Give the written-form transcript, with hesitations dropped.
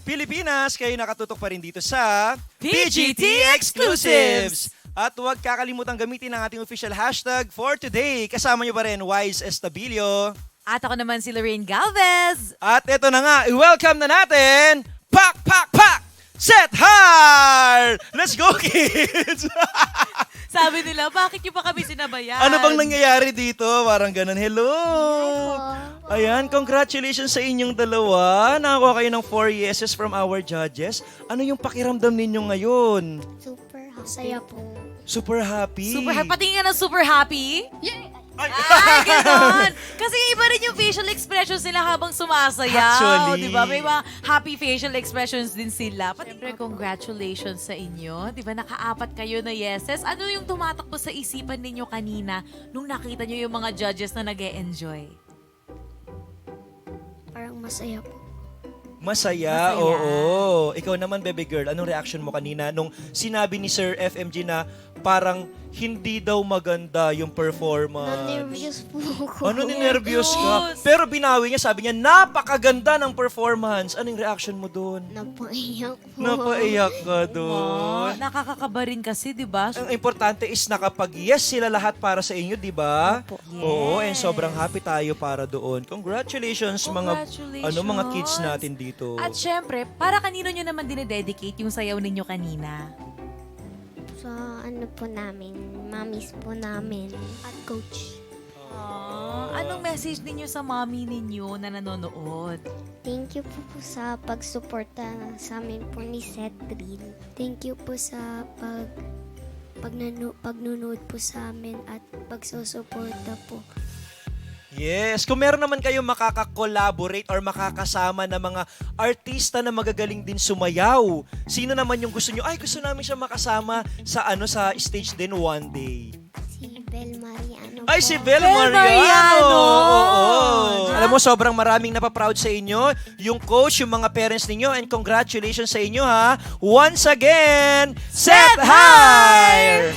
Pilipinas, kayo nakatutok pa rin dito sa PGT Exclusives. At huwag kakalimutan gamitin ang ating official hashtag for today. Kasama niyo pa rin Wise Estabilio. At ako naman si Lorraine Galvez. At ito na nga, i-welcome na natin, Pak! Set hard! Let's go, kids! Sabi nila, bakit niyo pa kami sinabayan? Ano bang nangyayari dito? Parang ganun. Hello! Ayan, congratulations sa inyong dalawa. Nakakuha kayo ng 4 yeses from our judges. Ano yung pakiramdam ninyo ngayon? Super saya po. Super happy? Super happy. Patingin ka ng super happy? Ay, Ay, ganon. Kasi iba rin yung facial expressions nila habang sumasayaw. Actually. Diba? May mga happy facial expressions din sila. Siyempre, congratulations sa inyo. Diba, nakaapat kayo na yeses. Ano yung tumatakbo sa isipan ninyo kanina nung nakita nyo yung mga judges na nag-e-enjoy? Parang masaya po. Masaya, Masaya. oo. Ikaw naman, baby girl, anong reaction mo kanina nung sinabi ni Sir FMG na parang hindi daw maganda yung performance? Na-nervous po ako. Ano, ninervyos ka? Nervyos. Pero binawi niya, sabi niya, napakaganda ng performance. Anong reaction mo doon? Napaiyak po. Napaiyak ka doon. Nakakakaba rin kasi, diba? Ang importante is nakapag-yes sila lahat para sa inyo, di ba? Opo. Oo, and Yes. sobrang happy tayo para doon. Congratulations, mga mga kids natin dito. At syempre, para kanino nyo naman dinededicate yung sayaw ninyo kanina? Sa ano po namin, mamis po namin at coach. Anong message ninyo sa mommy ninyo na nanonood? Thank you po sa pagsuporta sa amin po ni Cedrin. Thank you po sa pagnunood po sa amin at pagsusuporta po. Yes, kung meron naman kayong makaka-collaborate or makakasama na mga artista na magagaling din sumayaw, sino naman yung gusto nyo? Ay, gusto namin siya makasama sa sa stage din one day. Si Bel Mariano Ay, po. si Bel Bel Mariano! Mariano! Oo. Alam mo, sobrang maraming napaproud sa inyo. Yung coach, yung mga parents ninyo, and congratulations sa inyo ha. Once again, set high!